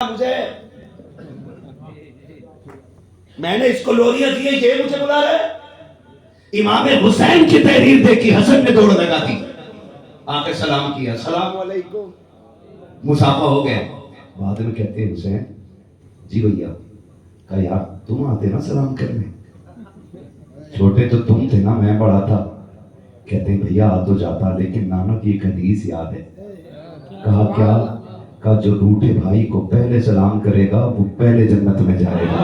مجھے میں نے اس کو لوریاں دی، یہ مجھے بلا رہا ہے۔ امام حسین کی تحریر دیکھی، حسن نے دوڑ لگا دی، آ کے سلام کیا، السلام علیکم، مصافحہ ہو گیا۔ بعد میں کہتے ہیں حسین جی بھیا، کہا یار تم آتے نا سلام کرنے، چھوٹے تو تم تھے نا، میں بڑا تھا۔ کہتے ہیں بھیا آ تو جاتا، لیکن نانا کی ایک حدیث یاد ہے۔ کہا کیا؟ کہا جو روٹھے بھائی کو پہلے سلام کرے گا وہ پہلے جنت میں جائے گا۔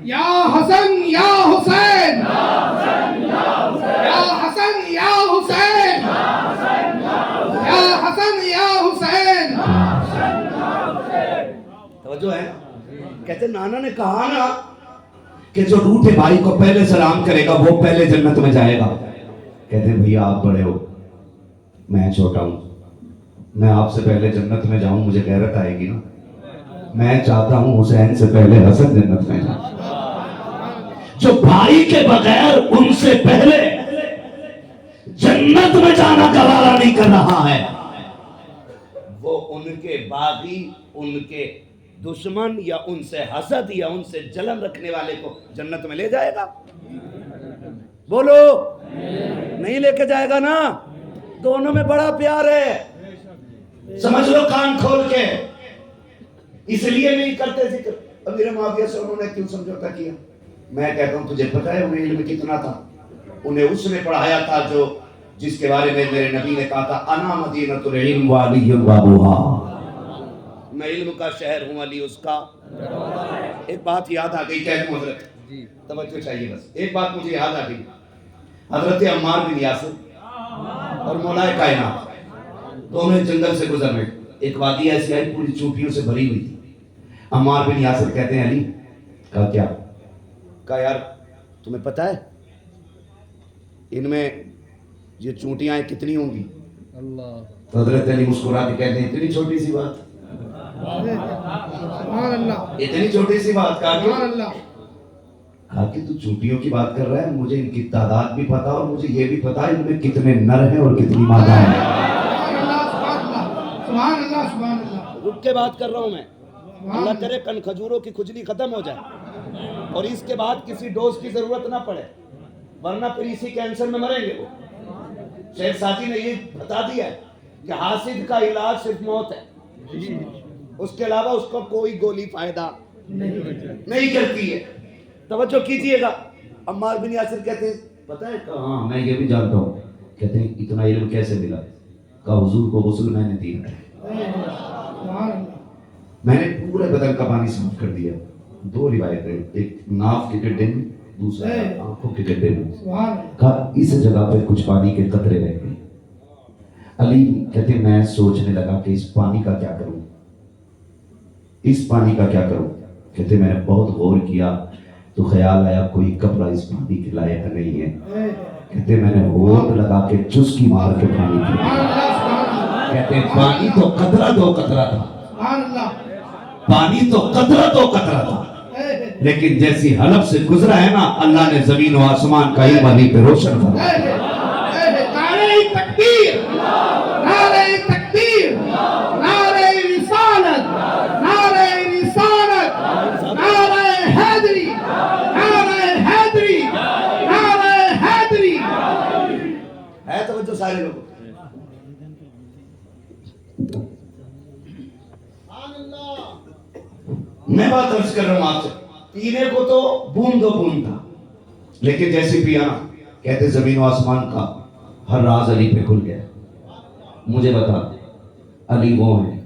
یا حسن یا حسین، یا حسن یا حسین، یا حسن یا حسین۔ توجہ ہے؟ کہتے نانا نے کہا نا کہ جو روٹھے بھائی کو پہلے سلام کرے گا وہ پہلے جنت میں جائے گا۔ کہتے ہیں بھیا آپ بڑے ہو، میں چھوٹا ہوں، میں آپ سے پہلے جنت میں جاؤں، مجھے غیرت آئے گی نا۔ میں چاہتا ہوں حسین سے پہلے حسن جنت میں جائے۔ جو بھائی کے بغیر ان سے پہلے جنت میں جانا گوارا نہیں کر رہا ہے، وہ ان کے باغی، ان کے دشمن یا ان سے حسد یا ان سے جلن رکھنے والے کو جنت میں لے جائے گا؟ بولو نہیں لے کے جائے گا نا۔ دونوں میں بڑا پیار ہے، سمجھ لو کان کھول کے۔ اس لیے نہیں کرتے ذکر امیر معاویہ سے انہوں نے کیوں سمجھوتا کیا؟ میں کہتا ہوں تجھے پتہ ہے انہیں علم کتنا تھا؟ انہیں اس نے پڑھایا تھا جو جس کے بارے میں میرے نبی نے کہا تھا انا مدینۃ العلم وعلی بابھا، میں علم کا شہر ہوں، علی اس کا۔ ایک بات یاد آ گئی، کہہ دوں حضرت، توجہ چاہیے بس، ایک بات مجھے یاد آ گئی۔ حضرت عمار بن یاسر اور مولا کائنات دونوں جنگل سے گزر رہے، ایک وادی ایسی آئی پوری چونٹیوں سے بھری ہوئی تھی۔ عمار بن یاسر کہتے ہیں علی، کہا کیا؟ کہا یار تمہیں پتہ ہے ان میں یہ چونٹیاں کتنی ہوں گی؟ تو حضرت علی مسکرا کے کہتے ہیں اتنی چھوٹی سی بات، اتنی چھوٹی سی بات۔ کہا کہ تو چونٹیوں کی بات کر رہا ہے، مجھے ان کی تعداد بھی پتا اور مجھے یہ بھی پتا ان میں کتنے نر ہیں اور کتنی مادہ ہیں۔ رک کے بات کر رہا ہوں میں، اللہ کرے کن کھجوروں کی کھجلی ختم ہو جائے اور اس کے بعد کسی ڈوز کی ضرورت نہ پڑے، ورنہ پھر اسی کینسر میں مریں گے۔ وہ شیخ ساتھی نے یہ بتا دیا ہے کہ حاسد کا علاج صرف موت ہے، اس کے علاوہ اس کو کوئی گولی فائدہ نہیں کرتی ہے۔ توجہ کیجئے گا، عمار بن یاسر کہتے ہیں پتہ ہے کہاں، میں یہ بھی جانتا ہوں۔ کہتے ہیں اتنا علم کیسے ملا؟ کہا حضور کو غسل میں نے دیا، میں نے پورے بدن کا پانی صاف کر دیا۔ دو روایتیں، ایک ناف کے گڈھے میں، دوسرا آنکھوں کے گڈھے میں۔ کہا اس جگہ پہ کچھ پانی کے قطرے رہ گئے۔ علی کہتے میں سوچنے لگا کہ اس پانی کا کیا کروں، اس پانی کا کیا کروں۔ کہتے میں نے بہت غور کیا تو خیال آیا کوئی کپڑا اس پانی کے لائق نہیں ہے۔ کہتے میں نے ہونٹ لگا کے چسکی مار کے پانی پیا۔ کہتے پانی تو قطرہ دو قطرہ تھا، پانی تو قطرہ دو قطرہ تھا، لیکن جیسی حلب سے گزرا ہے نا، اللہ نے زمین و آسمان کا علم علی پہ روشن فرمایا۔ نعرہ تکبیر، نعرہ تکبیر، نعرہ رسالت، نعرہ رسالت، نعرہ حیدری، نعرہ حیدری، نعرہ حیدری۔ ہے توجہ سارے لوگ؟ میں بات عرض کر رہا ہوں آپ سے، پینے کو تو بوند و بوند تھا، لیکن جیسے پیا نا، کہتے زمین و آسمان کا ہر راز علی پہ کھل گیا۔ مجھے بتا، علی وہ ہیں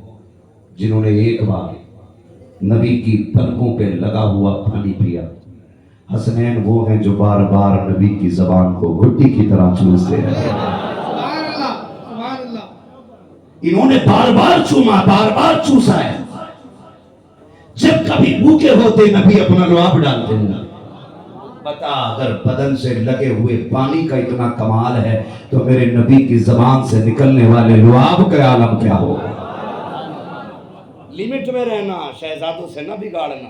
جنہوں نے ایک بار نبی کی پلکوں پہ لگا ہوا پانی پیا، حسنین وہ ہیں جو بار بار نبی کی زبان کو گھٹی کی طرح چوستے رہے۔ انہوں نے بار بار چوما، بار بار چوسا ہے۔ جب کبھی بھوکے ہوتے نبی اپنا لعاب ڈالتے ہیں۔ بتا اگر بدن سے لگے ہوئے پانی کا اتنا کمال ہے تو میرے نبی کی زبان سے نکلنے والے لعاب کا عالم کیا ہوگا؟ لمٹ میں رہنا، شہزادوں سے نہ بگاڑنا۔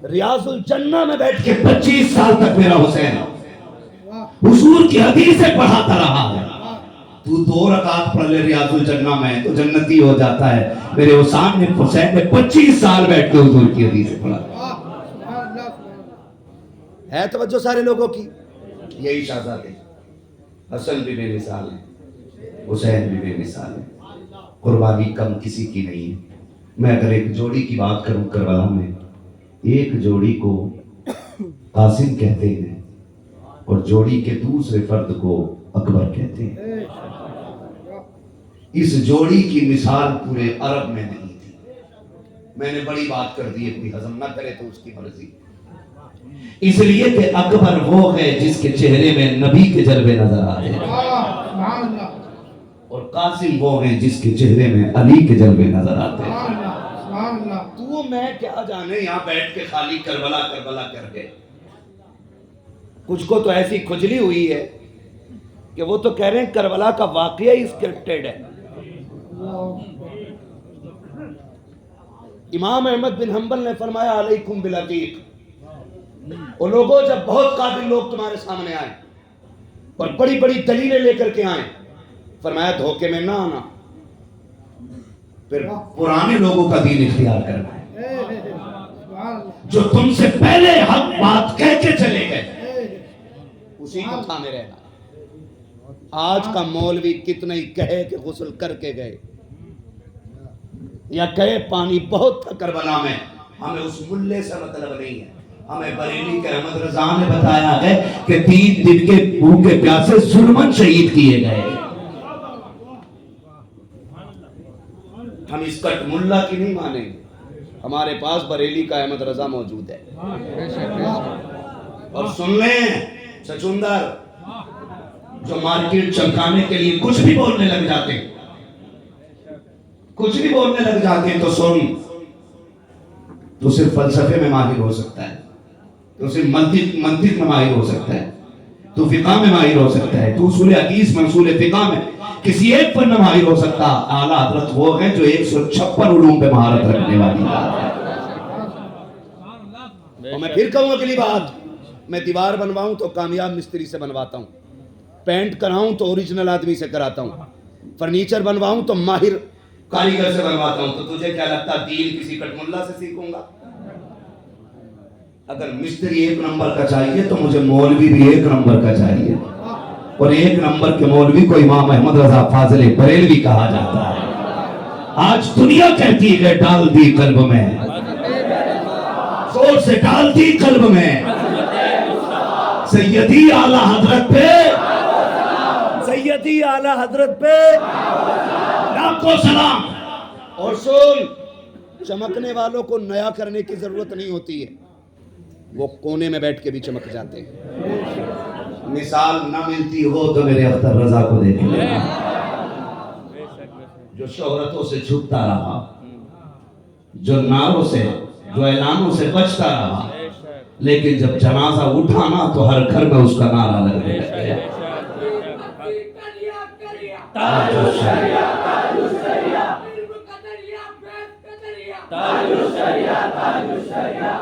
ریاض الجنہ میں بیٹھ کے 25 سال تک میرا حسین حضور کی حدیثیں پڑھاتا رہا ہے. تو 2 رکعت پڑھ لے ریاض الجنہ میں تو جنتی ہو جاتا ہے. میرے حسین نے 25 سال بیٹھ کے حضور کی حدیثیں پڑھا. ہے توجہ سارے لوگوں کی. یہی شہزادے حسن بھی بے مثال ہے, حسین بھی بے مثال ہے. قربانی کم کسی کی نہیں ہے. میں اگر ایک جوڑی کی بات کروں کربلا میں, ایک جوڑی کو قاسم کہتے ہیں اور جوڑی کے دوسرے فرد کو اکبر کہتے ہیں. اس جوڑی کی مثال پورے عرب میں نہیں تھی. میں نے بڑی بات کر دی ہے, کوئی ہضم نہ کرے تو اس کی مرضی. اس لیے کہ اکبر وہ ہے جس کے چہرے میں نبی کے جلوے نظر آتے ہیں, اور قاسم وہ ہیں جس کے چہرے میں علی کے جلوے نظر آتے ہیں. تو میں کیا جانے یہاں بیٹھ کے خالی کربلا کربلا کر کے. کچھ کو تو ایسی کھجلی ہوئی ہے کہ وہ تو کہہ رہے ہیں کربلا کا واقعہ ہی اسکرپٹڈ ہے. امام احمد بن حنبل نے فرمایا علیکم بالعقیق, وہ لوگوں جب بہت قابل لوگ تمہارے سامنے آئے اور بڑی بڑی دلیلیں لے کر کے آئیں, فرمایا دھوکے میں نہ آنا, پھر پرانے لوگوں کا دین اختیار کرنا ہے جو تم سے پہلے حق بات کہہ کے چلے گئے, اسی کو تھامے رہنا. آج کا مولوی کتنے ہی کہے کہ غسل کر کے گئے یا کہے پانی بہت تھا کربلا میں, ہمیں اس ملے سے مطلب نہیں ہے. ہمیں بریلی کے احمد رضا نے بتایا ہے کہ 3 دن کے بھوکے پیاسے ظلمن شہید کیے گئے. ہم اس کٹ ملا کی نہیں مانیں گے. ہمارے پاس بریلی کا احمد رضا موجود ہے. اور سن لیں سچوندر, جو مارکیٹ چمکانے کے لیے کچھ بھی بولنے لگ جاتے ہیں, کچھ بھی بولنے لگ جاتے ہیں, تو سن, تو صرف فلسفے میں ماہر ہو سکتا ہے, تو صرف منطق میں ماہر ہو سکتا ہے, تو فقہ میں ماہر ہو سکتا ہے, تو اصول حدیث میں اصول فقہ میں کسی ایک پر نہ ماہر ہو سکتا. اعلیٰ حضرت وہ ہیں جو 156 علوم پہ مہارت رکھنے والی بات ہے. اور میں پھر کہوں اگلی بات, میں دیوار بنواؤں تو کامیاب مستری سے بنواتا ہوں, پینٹ کراؤں تو اوریجنل آدمی سے کراتا ہوں, فرنیچر بنواؤں تو ماہر کاریگر سے بنواتا ہوں. تو تجھے کیا لگتا دین کسی کٹ ملا سے سیکھوں گا؟ اگر مستری 1 نمبر کا چاہیے تو مجھے مولوی بھی 1 نمبر کا چاہیے, اور 1 نمبر کے مولوی کو امام احمد رضا فاضل بریلوی کہا جاتا ہے. آج دنیا کہتی ہے ڈال دی قلب میں, زور سے ڈال دی قلب میں سیدی اعلیٰ حضرت پہ, سیدی اعلیٰ حضرت پہ لاکھوں سلام. اور سن, چمکنے والوں کو نیا کرنے کی ضرورت نہیں ہوتی ہے, وہ کونے میں بیٹھ کے بھی چمک جاتے ہیں. مثال نہ ملتی ہو تو میرے اختر رضا کو دیکھ لینا, جو شہرتوں سے چھپتا رہا, جو نعروں سے, جو اعلانوں سے بچتا رہا, لیکن جب جنازہ اٹھانا تو ہر گھر میں اس کا نعرہ لگنے لگ گیا. تاج الشریعہ, تاج الشریعہ, تاج الشریعہ, تاج الشریعہ,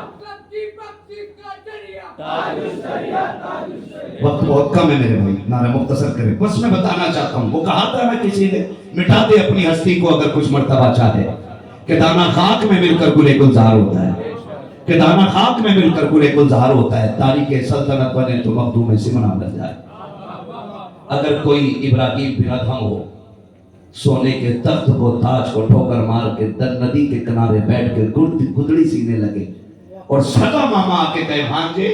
وقت بہت کم ہے میرے بھائی, نعرہ مختصر کریں. بس میں بتانا چاہتا ہوں, وہ کہا تھا نا کسی نے, مٹا دے اپنی ہستی کو اگر کچھ مرتبہ چاہے, کہ دانہ خاک میں مل کر گلے گلزار ہوتا ہے, کہ دانہ خاک میں مل کر گلے گلزار ہوتا ہے. تاریخ سلطنت بنے تو مخدوم سمنا بن جائے. اگر کوئی ابراہیم بن ادھم ہو, سونے کے تخت کو تاج کو ٹھوکر مار کے در ندی کے کنارے بیٹھ کے گدڑی سینے لگے, اور سگا ماما آ کے کہے بھانجے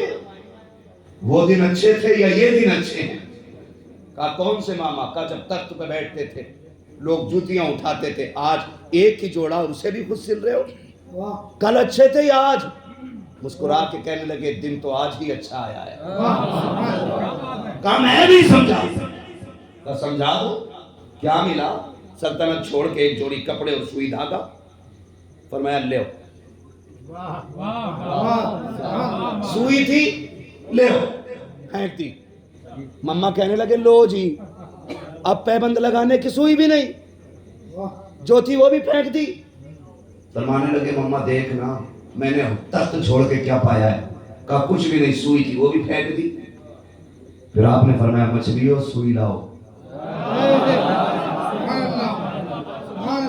وہ دن اچھے تھے یا یہ دن اچھے ہیں؟ کہا کون سے ماما؟ کہا جب تخت پہ بیٹھتے تھے لوگ جوتیاں اٹھاتے تھے, آج ایک ہی جوڑا اور اسے بھی خود سل رہے ہو. کل اچھے تھے یا آج؟ مسکرا کے کہنے لگے دن تو آج ہی اچھا آیا ہے. کہا میں بھی سمجھا. کہا سمجھا دو. کیا ملا؟ سلطنت چھوڑ کے ایک جوڑی کپڑے اور سوئی دھاگا. فرمایا لے سوئی تھی لے پھینک دی. مما کہنے لگے لو جی, اب پیبند لگانے کی سوئی بھی نہیں, جو تھی وہ بھی پھینک دی. فرمانے لگے مما دیکھنا میں نے تخت چھوڑ کے کیا پایا ہے؟ کہا کچھ بھی نہیں، سوئی تھی وہ بھی پھینک دی۔ پھر آپ نے فرمایا مچھلیوں سوئی لاؤ،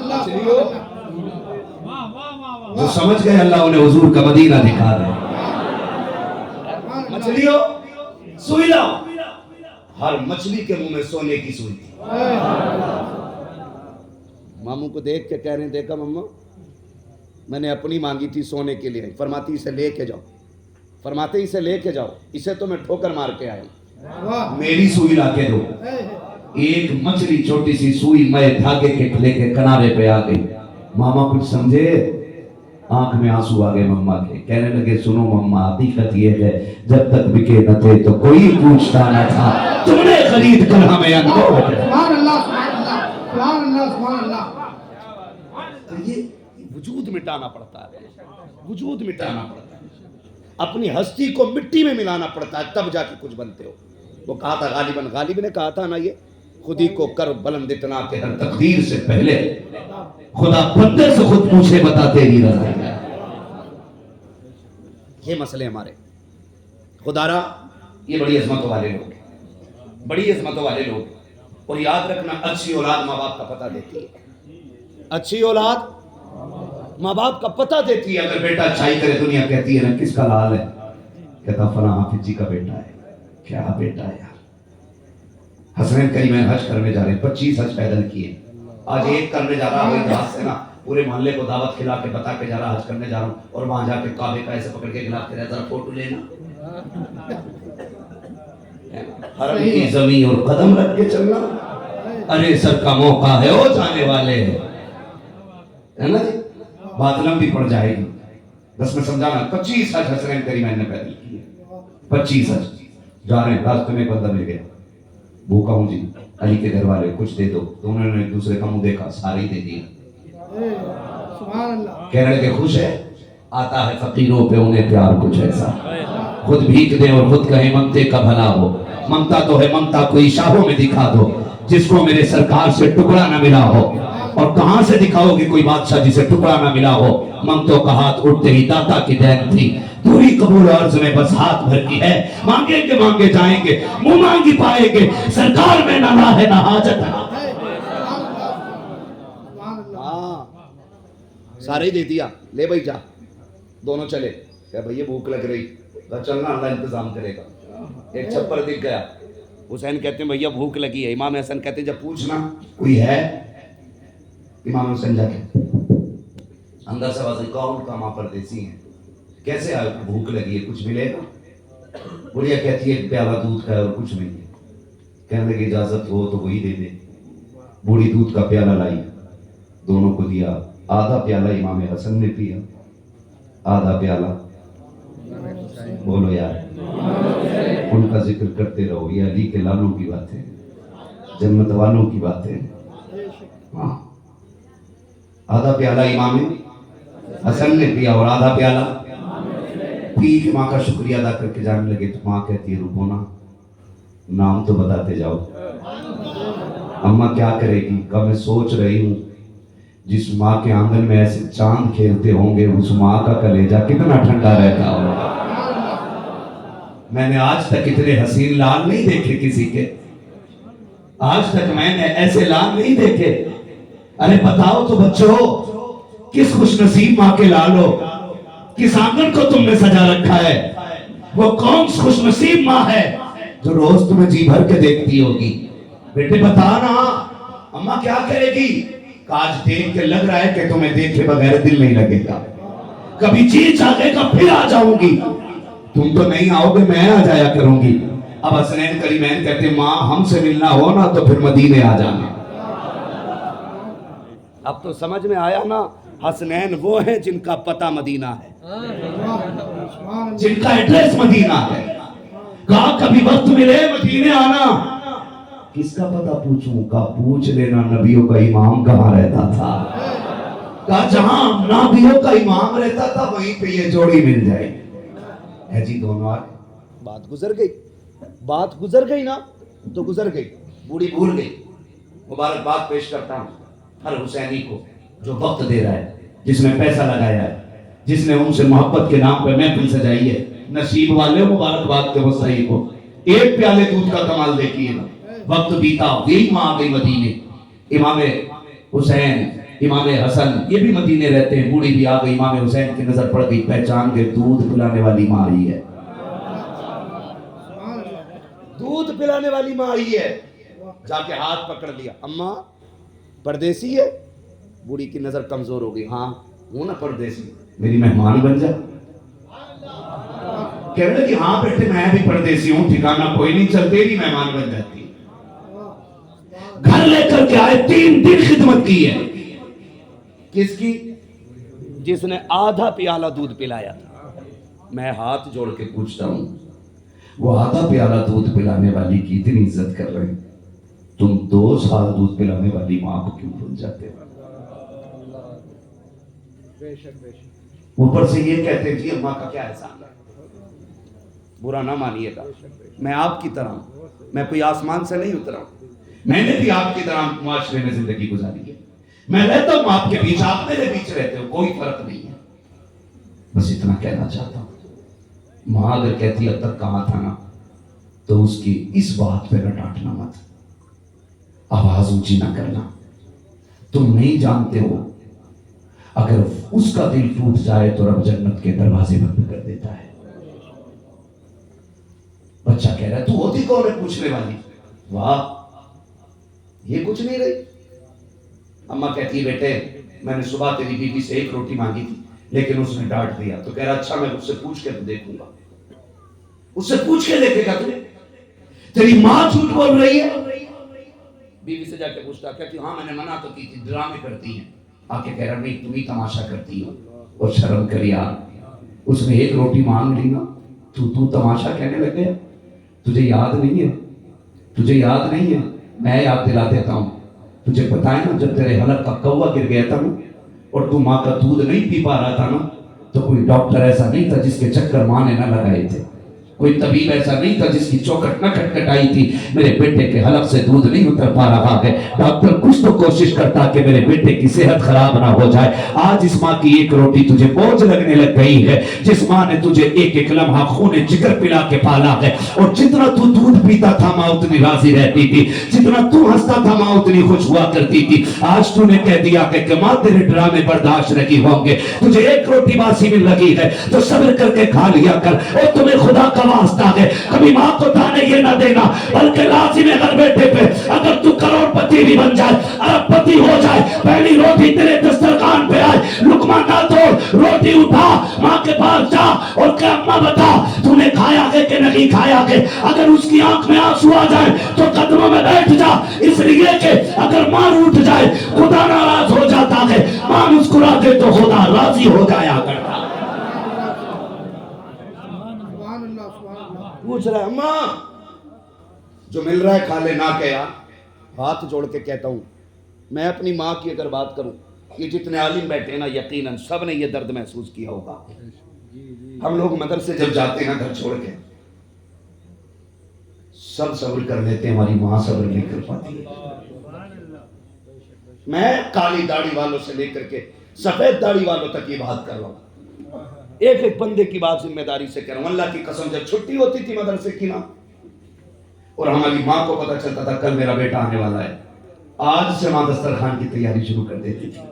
مچھلیوں۔ وہ سمجھ گئے اللہ انہیں حضور کا مدینہ دکھا رہے ہیں۔ مچھلیوں سوئی لاؤ، ہر مچھلی کے منہ میں سونے کی سوئی تھی۔ ماموں کو دیکھ کے کہہ رہے ہیں دیکھا مما، میں نے اپنی مانگی تھی سونے کے لیے، فرماتی اسے لے کے جاؤ، فرماتے اسے لے کے جاؤ، اسے تو میں ٹھوکر مار کے آیا ہوں، میری سوئی لا کے دو۔ ایک مچھلی چھوٹی سی سوئی میں دھاگے کے لے کے کنارے پہ آ گئی۔ ماما کچھ سمجھے، آنکھ میں آنسو آ گئے مما کے، کہنے لگے سنو مما، حقیقت یہ ہے جب تک بکے نہ تھے تو کوئی پوچھتا نہ تھا، تم نے خرید کر ہمیں اندھو۔ سبحان اللہ سبحان اللہ سبحان اللہ سبحان اللہ۔ تو یہ وجود مٹانا پڑتا ہے، وجود مٹانا پڑتا ہے، اپنی ہستی کو مٹی میں ملانا پڑتا ہے، تب جا کے کچھ بنتے ہو۔ وہ کہا تھا غالب نے کہا تھا نا، یہ خود ہی کو کر بلند اتنا کہ ہر تقدیر سے پہلے خدا بندے سے خود پوچھے بتا تیری رضا ہے۔ یہ مسئلے ہمارے خدا را، یہ بڑی عظمتوں والے لوگ ہیں، بڑی عظمتوں والے لوگ ہیں۔ اور یاد رکھنا، اچھی اولاد ماں باپ کا پتہ دیتی ہے، اچھی اولاد ماں باپ کا پتہ دیتی ہے۔ اگر بیٹا اچھائی کرے دنیا کہتی ہے نا کس کا لال ہے، کہتا فلاں حافظ جی کا بیٹا ہے۔ کیا بیٹا ہے یار، حسنین کریمین حج کرنے جا رہے ہیں، 25 حج پیدل کیے، آج ایک کرنے جا رہا ہوں جہاز سے نا، پورے محلے کو دعوت کھلا کے بتا کے جا رہا حج کرنے جا رہا ہوں، اور وہاں جا کے کعبے کا ایسے پکڑ کے کھلاتے رہے ذرا فوٹو لینا، حرم کی زمین اور قدم رکھ کے چلنا، ارے سر کا موقع ہے وہ جانے والے ہے نا جی، بات لمبی پڑ جائے گی، بس میں سمجھانا۔ 25 حج حسنین کریمین نے پیدل کیے، 25 حج جا رہے ہیں، راستے میں بندہ مل گیا، بھوکا ہوں جی، علی کے گھر والے کچھ دے دو، تو انہوں نے ایک دوسرے کا منہ دیکھا، سارے ہی دے دیا۔ سبحان اللہ۔ کہنے لگے خوش ہے، آتا ہے فقیروں پہ انہیں پیار کچھ ایسا، خود بھیک دے اور خود کہیں منگتے کا بھلا ہو، منگتا تو ہے منگتا کوئی شاہوں میں دکھا دو، جس کو میرے سرکار سے ٹکڑا نہ ملا ہو، اور کہاں سے دکھاؤ گے کوئی بادشاہ جسے ٹکڑا نہ ملا ہو، منگتوں کا ہاتھ اٹھتے ہی داتا کی دین تھی، پوری قبول عرض میں بس ہاتھ بھر کی ہے، مانگیں گے مانگے جائیں گے، منہ مانگی پائیں گے، سرکار میں نہ راہ نہ حاجت ہے۔ سارے ہی دے دیا، لے بھائی جا، دونوں چلے، کہ بھئی بھوک لگ رہی، کہا چلنا اللہ انتظام کرے گا۔ ایک چھپر دکھ گیا، حسین کہتے ہیں بھیا بھوک لگی ہے، امام حسن کہتے ہیں جب پوچھنا کوئی ہے، امام حسن جا کے اندر سے آواز کون کہاں پردیسی ہیں، کیسے آئے، بھوک لگی ہے کچھ ملے گا؟ بڑھیا کہتی ہے ایک پیالہ دودھ کا ہے اور کچھ نہیں ہے، کہنے لگے اجازت ہو تو وہی دے دے۔ بوڑھی دودھ کا پیالہ لائی، دونوں کو دیا، آدھا پیالہ امام حسن نے پیا، آدھا پیالہ بولو یار، ان کا ذکر کرتے رہو، یہ علی کے لالوں کی باتیں، جنت والوں کی باتیں۔ ہاں، آدھا پیالہ امام حسن نے پیا اور آدھا پیالہ پی کے ماں کا شکریہ ادا کر کے جانے لگے، تو ماں کہتی ہے رکو نا، نام تو بتاتے جاؤ۔ اماں کیا کرے گی؟ کہ میں سوچ رہی ہوں جس ماں کے آنگن میں ایسے چاند کھیلتے ہوں گے، اس ماں کا کلیجہ کتنا ٹھنڈا رہتا ہوگا۔ میں نے آج تک اتنے حسین لال نہیں دیکھے کسی کے، آج تک میں نے ایسے لال نہیں دیکھے۔ ارے بتاؤ تو بچوں، کس خوش نصیب ماں کے لالو، کس آنگن کو تم نے سجا رکھا ہے؟ وہ کون خوش نصیب ماں ہے جو روز تمہیں جی بھر کے دیکھتی ہوگی؟ بیٹے بتا نا، اماں کیا کرے گی؟ آج دیکھ کے لگ رہا ہے کہ تمہیں دیکھے بغیر دل نہیں لگے گا، کبھی جی چاہے گا پھر آ جاؤں گی، تم تو نہیں آؤ گے، میں آ جایا کروں گی۔ اب حسنین کریمین کہتے ماں ہم سے ملنا ہو نا تو پھر مدینے آ جانا۔ اب تو سمجھ میں آیا نا، حسنین وہ ہیں جن کا پتہ مدینہ ہے، جن کا ایڈریس مدینہ ہے، کہا کبھی وقت ملے مدینے آنا۔ کس کا پتہ پوچھوں؟ کہا پوچھ لینا نبیوں کا امام کہاں رہتا تھا، کہا جہاں نبیوں کا امام رہتا تھا وہیں پہ یہ جوڑی مل جائے۔ ہے جی دونوں آگے، بات گزر گئی نا، تو گزر گئی، بوڑھی بھول گئی۔ مبارکباد پیش کرتا ہوں ہر حسینی کو جو وقت دے رہا ہے، جس نے پیسہ لگایا ہے، جس نے ان سے محبت کے نام پہ محفل سجائی ہے، نصیب والے مبارکباد کے وسیع کو، ایک پیالے دودھ کا کمال دیکھیے گا۔ وقت بیتا، یہی ماں آ گئی مدینے، امام حسین، امام حسن یہ بھی مدینے رہتے ہیں، بوڑھی بھی آ گئی، امام حسین کی نظر پڑ گئی، پہچان کے دودھ پلانے والی ماں آئی ہے، دودھ پلانے والی ماں آئی ہے۔ جا کے ہاتھ پکڑ لیا، اماں پردیسی ہے؟ بوڑھی کی نظر کمزور ہو گئی، ہاں ہوں نا پردیسی، میری مہمان بن جا۔ کہنے لگی ہاں بیٹے میں بھی پردیسی ہوں، ٹھکانہ کوئی نہیں، چل تیری مہمان بن جاتی۔ گھر لے کر کے آئے، 3 دن خدمت کی ہے۔ کس کی؟ جس نے آدھا پیالہ دودھ پلایا تھا۔ میں ہاتھ جوڑ کے پوچھتا ہوں، وہ آدھا پیالہ دودھ پلانے والی کی اتنی عزت کر رہے ہیں، تم 2 سال دودھ پلانے والی ماں کو کیوں بھول جاتے ہو؟ اوپر سے یہ کہتے ہیں جی اماں کا کیا احسان ہے، برا نہ مانیے گا، میں آپ کی طرح ہوں، میں کوئی آسمان سے نہیں اترا ہوں، میں نے بھی آپ کی طرح معاشرے میں زندگی گزاری ہے، میں رہتا ہوں آپ کے بیچ، آپ میرے بیچ رہتے ہو، کوئی فرق نہیں ہے۔ بس اتنا کہنا چاہتا ہوں، ماں اگر کہتی اب تک کہاں تھا نا، تو اس کی اس بات پہ نہ ڈانٹنا مت، آواز اونچی نہ کرنا، تم نہیں جانتے ہو اگر اس کا دل ٹوٹ جائے تو رب جنت کے دروازے بند کر دیتا ہے۔ بچہ کہہ رہا ہے تو ہوتی کون ہے پوچھنے والی؟ واہ یہ کچھ نہیں رہی۔ اماں کہتی ہے بیٹے میں نے صبح تیری بیوی سے 1 روٹی مانگی تھی لیکن اس نے ڈانٹ دیا، تو کہہ رہا اچھا میں اس سے پوچھ کے تو دیکھوں گا، اس سے پوچھ کے دیکھے گا تمہیں، تیری ماں جھوٹ بول رہی ہے؟ بیوی سے جا کے پوچھتا، کہتی ہاں میں نے منع تو کی تھی، ڈرامے کرتی ہیں۔ آ کے کہہ رہا نہیں تم ہی تماشا کرتی ہو، اور شرم کر یار، اس نے 1 روٹی مانگ لی نا، تو تماشا کہنے لگے، تجھے یاد نہیں ہے، تجھے یاد نہیں ہے، میں یاد دلا دیتا ہوں، تجھے پتا ہے نا جب تیرے حلق کا کوا گر گیا تھا نا اور تو ماں کا دودھ نہیں پی پا رہا تھا نا، تو کوئی ڈاکٹر ایسا نہیں تھا جس کے چکر ماں نے نہ لگائے تھے، کوئی طبیب ایسا نہیں تھا جس کی چوکٹ نہ کھٹکھٹائی تھی، میرے بیٹے کے حلق سے دودھ نہیں اتر پا رہا ہے، ڈاکٹر کچھ تو کوشش کرتا کہ میرے بیٹے کی صحت خراب نہ ہو جائے۔ آج اس ماں کی 1 روٹی تجھے بوجھ لگنے لگ گئی ہے، جس ماں نے تجھے ایک لمحہ خون جگر پلا کے پالا ہے، اور جتنا تو دودھ پیتا تھا ماں اتنی راضی رہتی تھی، جتنا تو ہنستا تھا ماں اتنی خوش ہوا کرتی تھی۔ آج تو نے کہہ دیا کہ ماں تیرے ڈرامے برداشت نہیں ہوں گے، تجھے 1 روٹی باسی مل لگی ہے تو صبر کر کے کھا لیا کر، اور تمہیں خدا کا واسطہ ہے کبھی ماں کو تانے یہ نہ دینا، بلکہ لازم ہے ہر بیٹے پہ اگر تو کروڑ پتی بھی بن جائے، ارب پتی ہو جائے، پہلی روٹی تیرے دسترخوان پہ آئے، لقمہ نہ توڑ، روٹی اٹھا، ماں کے پاس جا اور کہ اماں بتا تو نے کھایا ہے کہ نہیں کھایا ہے، اگر اس کی آنکھ میں آنسو آ جائے تو قدموں میں بیٹھ جا، اس لیے کہ اگر ماں روٹھ جائے خدا ناراض ہو جاتا ہے، ماں مسکرا دے تو خدا راضی ہو جایا کرتا۔ پوچھ رہا ہے اماں جو مل رہا ہے کھا لے، نہ کہ یار، ہاتھ جوڑ کے کہتا ہوں میں اپنی ماں کی اگر بات کروں، یہ جتنے عالم بیٹھے ہیں نا یقیناً سب نے یہ درد محسوس کیا ہوگا۔ ہم لوگ مدرسے جب جاتے ہیں گھر چھوڑ کے سب صبر کر لیتے ہیں، ہماری ماں صبر نہیں کر پاتی۔ میں کالی داڑھی والوں سے لے کر کے سفید داڑھی والوں تک یہ بات کر رہا ہوں، ایک بندے کی بات ذمہ داری سے کہہ رہا ہوں، اللہ کی قسم جب چھٹی ہوتی تھی مدرسے کی نا اور ہماری ماں کو پتہ چلتا تھا کل میرا بیٹا آنے والا ہے، آج سے ماں دسترخوان کی تیاری شروع کر دیتی تھی،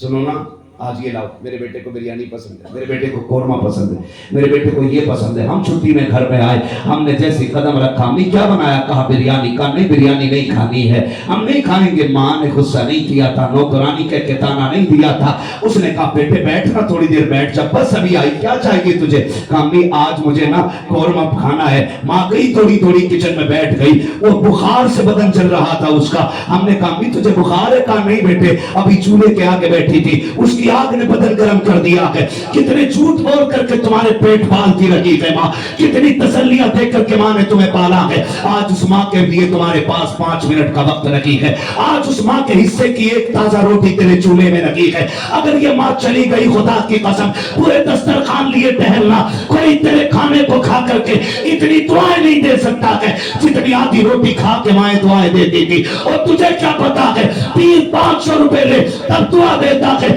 سنو نا آج یہ لاؤ، میرے بیٹے کو بریانی پسند ہے، میرے بیٹے کو قورمہ پسند ہے، میرے بیٹے کو یہ پسند ہے۔ ہم چھٹی میں گھر میں آئے، ہم نے جیسے قدم رکھا امی کیا بنایا، کہا بریانی، کہا نہیں بریانی نہیں کھانی ہے، ہم نہیں کھائیں گے، ماں نے غصہ نہیں کیا تھا، نوکرانی کہہ کے تانا نہیں دیا تھا، اس نے کہا بیٹے بیٹھنا تھوڑی دیر بیٹھ جا، بس ابھی آئی کیا چاہیے تجھے، کہا امی آج مجھے نا قورمہ کھانا ہے۔ ماں گئی تھوڑی تھوڑی کچن میں بیٹھ گئی، وہ بخار سے بدن چل رہا تھا اس کا، ہم نے کہا امی تجھے بخار ہے، کہا نہیں بیٹے ابھی چولہے کے آگے بیٹھی تھی اس کی آگ نے بدن گرم کر دیا ہے، کتنے جھوٹ بول کر کے تمہارے پیٹ پالتی رہی ہے ماں، کتنی تسلیاں دے کر کے ماں نے تمہیں پالا ہے، آج اس ماں کے لیے تمہارے پاس 5 منٹ کا وقت نہیں ہے، آج اس ماں کے حصے کی ایک تازہ روٹی تیرے چولہے میں لگی ہے، اگر یہ ماں چلی گئی خدا کی قسم پورے دسترخوان لیے ٹہلنا، کوئی تیرے کھانے کو کھا کر کے اتنی دعائیں نہیں دے سکتا ہے جتنی آدھی روٹی کھا کے مائیں دعائیں دیتی تھی، اور تجھے کیا پتا ہے پیر 500 روپے لے تب دعا دیتا ہے،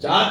4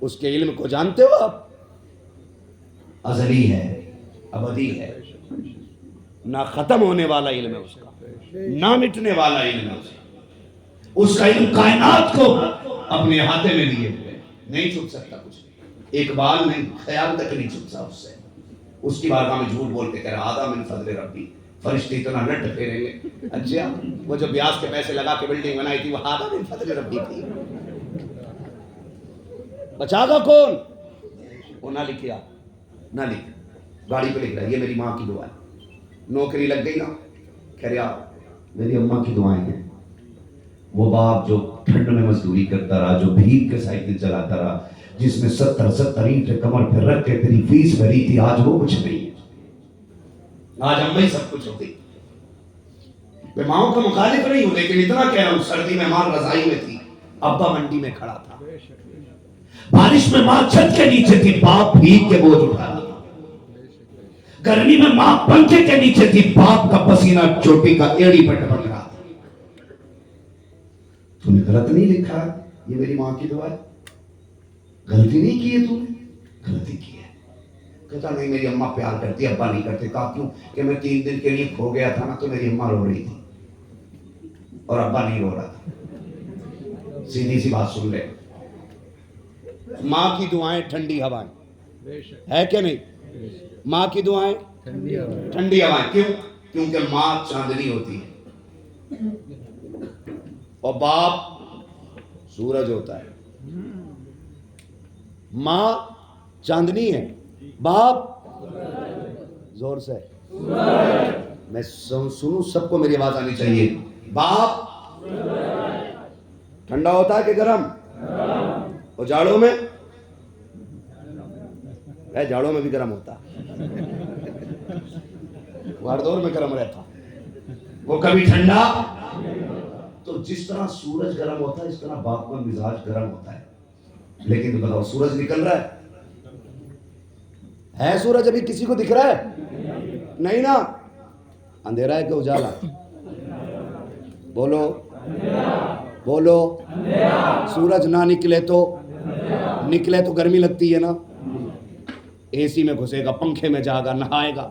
اس کے علم کو جانتے ہو آپ؟ ازلی ہے، ابدی ہے، نہ ختم ہونے والا علم ہے اس کا، نہ مٹنے والا علم ہے اس کا علم کائنات کو اپنے احاطے میں لیے ہوئے، نہیں چھپ سکتا کچھ، ایک بال نہیں، خیال تک نہیں چھپتا اس سے۔ اس کی بارگاہ میں جھوٹ بول کے کہہ رہا آدھا من فضل ربی، فرشتے اتنا لٹ پھیریں گے، اچھا وہ جو بیاس کے پیسے لگا کے بلڈنگ بنائی تھی وہ آدھا من فضل ربی تھی، بچا گا کون؟ وہ نہ لکھیا، نہ لکھ، گاڑی پہ لکھ رہا ہے یہ میری ماں کی دعا ہے، نوکری لگ گئی نا، کہہ رہا میری اماں کی دعائیں ہیں، وہ باپ جو ٹھنڈ میں مزدوری کرتا رہا، جو بھیگ کے سائیکل چلاتا رہا، جس نے 70 اینٹیں کمر پہ رکھ کے تیری فیس بھری تھی، آج وہ کچھ نہیں ہے، آج اماں ہی سب کچھ ہوتی۔ میں ماؤں کا مخالف نہیں ہوں، لیکن اتنا کہہ رہا ہوں سردی میں ماں رضائی میں تھی، ابا منڈی میں کھڑا تھا، بارش میں ماں چھت کے نیچے تھی، باپ بھیگ کے بوجھ اٹھا رہا تھا، گرمی میں ماں پنکھے کے نیچے تھی، باپ کا پسینہ چوٹی کا ایڑی پر ٹپک رہا تھا۔ تو نے غلط نہیں لکھا، یہ میری ماں کی دعا ہے، غلطی نہیں کی ہے، تو نے غلطی کی ہے۔ کہتا نہیں میری اماں پیار کرتی، ابا نہیں کرتے۔ کہا کیوں؟ کہ میں 3 دن کے لیے کھو گیا تھا نا، تو میری اماں رو رہی تھی اور ابا نہیں رو رہا تھا۔ سیدھی سی بات سن لے، ماں کی دعائیں ٹھنڈی ہوائیں ہے کہ نہیں؟ ماں کی دعائیں ٹھنڈی ہوائیں، کیوں؟ کیونکہ ماں چاندنی ہوتی ہے اور باپ سورج ہوتا ہے۔ ماں چاندنی ہے، باپ زور سے میں سنوں، سب کو میری آواز آنی چاہیے، باپ ٹھنڈا ہوتا ہے کہ گرم؟ اور جاڑوں میں؟ جاڑوں میں بھی گرم ہوتا، واردور میں گرم رہتا، وہ کبھی ٹھنڈا۔ تو جس طرح سورج گرم ہوتا ہے اس طرح باپ کا مزاج گرم ہوتا ہے، لیکن تو بتاؤ سورج نکل رہا ہے سورج ابھی کسی کو دکھ رہا ہے؟ نہیں نا، اندھیرا ہے کہ اجالا؟ بولو بولو، سورج نہ نکلے تو گرمی لگتی ہے نا، اے سی میں گھسے گا، پنکھے میں جائے گا، نہائے گا،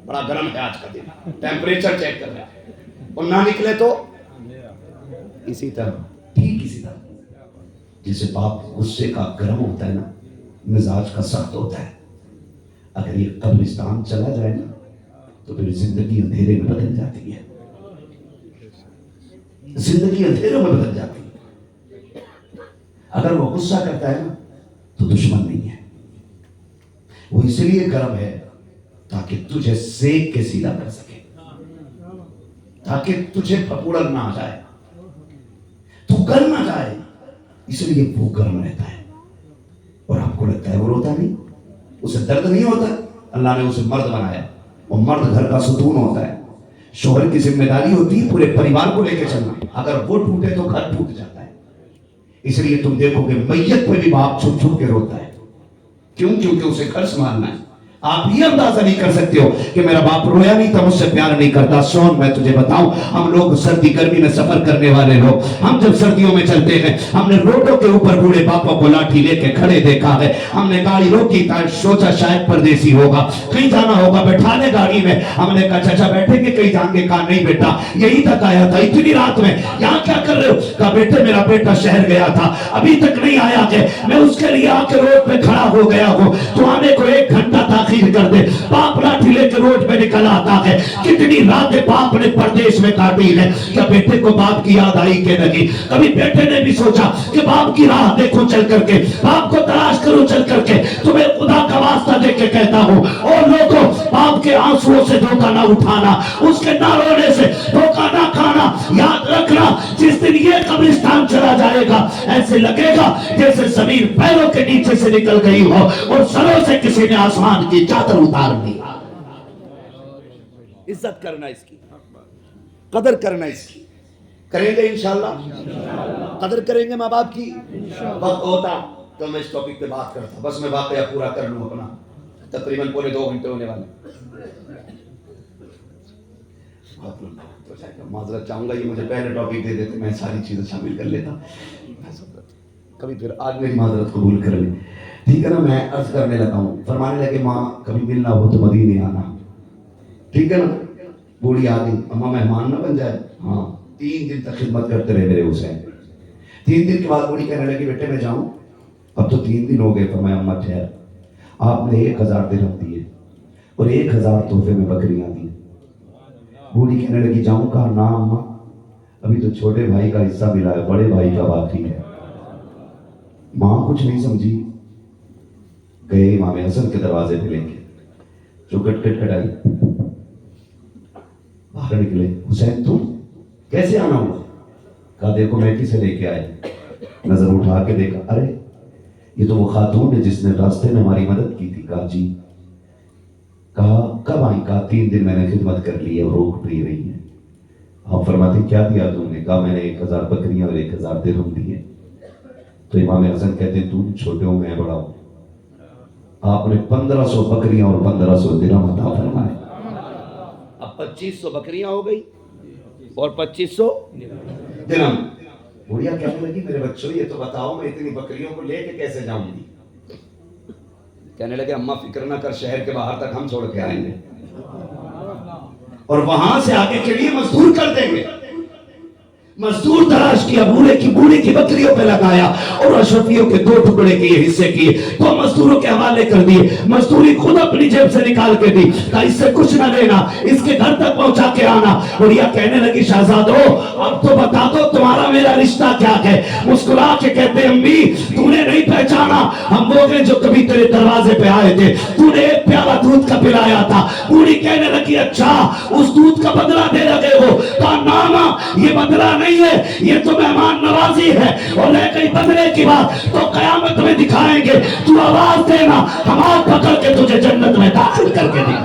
بڑا گرم ہے آج کا دن، ٹیمپریچر چیک کر رہا ہے، اور نہ نکلے تو اسی طرح، ٹھیک اسی طرح جسے باپ غصے کا گرم ہوتا ہے نا، مزاج کا سخت ہوتا ہے، اگر یہ قبرستان چلا جائے نا تو پھر زندگی اندھیرے میں بدل جاتی ہے، زندگی اندھیروں میں بدل جاتی ہے۔ اگر وہ غصہ کرتا ہے نا تو دشمن نہیں ہے، وہ اس لیے گرم ہے تاکہ تجھے سیک کے سیدھا کر سکے، تاکہ تجھے پھپوڑن نہ آ جائے، تو گرم نہ جائے، اس لیے وہ گرم رہتا ہے۔ اور آپ کو لگتا ہے وہ روتا نہیں، اسے درد نہیں ہوتا؟ اللہ نے اسے مرد بنایا، وہ مرد گھر کا ستون ہوتا ہے، شوہر کی ذمہ داری ہوتی ہے پورے پریوار کو لے کے چلنا، اگر وہ ٹوٹے تو گھر ٹوٹ جاتا ہے۔ اس لیے تم دیکھو کہ میت پہ بھی باپ چھپ چھپ کے روتا ہے، کیوں؟ کیونکہ اسے گھر سنبھالنا ہے۔ آپ یہ اندازہ نہیں کر سکتے ہو کہ میرا باپ رویا نہیں تھا، مجھ سے پیار نہیں کرتا۔ سون میں تجھے بتاؤں، ہم لوگ سردی گرمی میں سفر کرنے والے لوگ، ہم جب سردیوں میں چلتے ہیں، ہم نے روڈوں کے اوپر بوڑھے باپوں کو لاٹھی لے کے کھڑے دیکھا ہے، ہم نے گاڑی روکی تھا، سوچا شاید پردیسی ہوگا، کہیں جانا ہوگا، بیٹھا لے گاڑی میں، ہم نے کہا چچا بیٹھے کہ کہیں جائیں گے؟ کہا نہیں بیٹا یہی تک آیا تھا، اتنی رات میں یہاں کیا کر رہے ہو؟ کہا بیٹے میرا بیٹا شہر گیا تھا، ابھی تک نہیں آیا کہ میں اس کے لیے آ کے روڈ پہ کھڑا ہو گیا ہوں، تو آنے کو 1 گھنٹہ تاخیر کر دے۔ باپ لاٹھی لے کے روڈ پہ نکل آتا ہے، کتنی راتیں باپ نے پردیش میں کاٹی ہے، کیا بیٹے کو باپ کی یاد آئی کہ نہیں؟ کبھی بیٹے نے بھی سوچا کہ باپ کی راہ دیکھو چل کر کے، باپ کو تلاش کرو چل کر کے؟ تمہیں خدا کا واسطہ دے کے کہتا ہوں، اور لوگوں باپ کے آنسوؤں سے دھوکہ نہ اٹھانا، اس کے نہ رونے سے دھوکہ نہ کھانا۔ یاد رکھنا جس دن یہ قبرستان چلا جائے گا ایسے لگے گا جیسے زمین پیروں کے نیچے سے نکل گئی ہو اور سروں سے کسی نے آسمان کی چادر اتار دی۔ عزت کرنا اس کی، قدر کرنا اس کی، کریں گے انشاءاللہ، قدر کریں گے ماں باپ کی۔ وقت ہوتا تو میں اس ٹاپک پہ بات کرتا، بس میں واقعہ پورا کر لوں اپنا، تقریباً پورے 2 گھنٹے ہونے والے، معذرت چاہوں گا، یہ مجھے پہلے ٹاپک دے دیتے میں ساری چیزیں شامل کر لیتا۔ کبھی پھر آج میری معذرت قبول کر لیں، ٹھیک ہے نا. میں عرض کرنے لگا ہوں، فرمانے لگے ماں کبھی ملنا ہو تو مدینے آنا، ٹھیک ہے نا. بوڑھی آ گئی، اماں مہمان نہ بن جائے. ہاں 3 دن تک خدمت کرتے رہے میرے حسین. 3 دن کے بعد بوڑھی کہنے لگی بیٹے میں جاؤں؟ اب تو 3 دن ہو گئے. فرمایا اماں ٹھہر، آپ نے 1000 درہم دیے اور 1000 تحفے میں بکریاں دی. بوڑھی کہنے لگی جاؤں؟ کہا نہ اماں، ابھی تو چھوٹے بھائی کا حصہ ملا ہے، بڑے بھائی کا باقی ہے. ماں کچھ نہیں سمجھی. گئے امام حسن کے دروازے پہ لے کے، جو کٹ کٹ کٹائی، باہر نکلے. حسین تم کیسے آنا ہوا؟ کہا دیکھو میں کسے لے کے آئے. نظر اٹھا کے دیکھا، ارے یہ تو وہ خاتون ہے جس نے راستے میں ہماری مدد کی تھی. کہا جی. کہا کب آئی؟ کہا 3 دن میں نے خدمت کر لی ہے اور روک نہیں رہی ہے. آپ فرماتے کیا دیا تم نے؟ کہا میں نے 1000 بکریاں اور 1000 درہم دیے. تو امام حسن کہتے ہیں تم چھوٹے ہو میں بڑا ہوں. آپ نے 1500 بکریاں اور 1500 درہم عطا فرمائے. اب 2500 بکریاں ہو گئی اور 2500 درہم. بڑھیا کہنے لگی میرے بچوں یہ تو بتاؤ میں اتنی بکریوں کو لے کے کیسے جاؤں گی؟ کہنے لگے اماں فکر نہ کر، شہر کے باہر تک ہم چھوڑ کے آئیں گے اور وہاں سے آگے کے لیے مزدور کر دیں گے. مزدور تلاش کیا، بوڑھے کی بکریوں پہ لگایا اور اشرفیوں کے 2 ٹکڑے کیے، حصے کیے، تو مزدوروں کے حوالے کر دیے. مزدوری خود اپنی جیب سے نکال کے دی، کہا اس سے کچھ نہ لینا، اس کے گھر تک پہنچا کے آنا. اور یہ کہنے لگی شہزادو اب تو بتا دو تمہارا میرا رشتہ کیا ہے. مسکرا کے کہتے امی تو نے نہیں پہچانا، ہم وہ ہیں جو کبھی تیرے دروازے پہ آئے تھے، تو نے 1 پیالہ دودھ کا پلایا تھا. بوڑھی کہنے لگی اچھا اس دودھ کا بدلہ دے لگے ہو؟ کہا ناما یہ بدلہ نہیں ہے، یہ تو مہمان نوازی ہے. اور رہ گئی بدلے کی بات تو قیامت میں دکھائیں گے، تو آواز دینا ہم ہاتھ پکڑ کے تجھے جنت میں داخل کر کے دیں.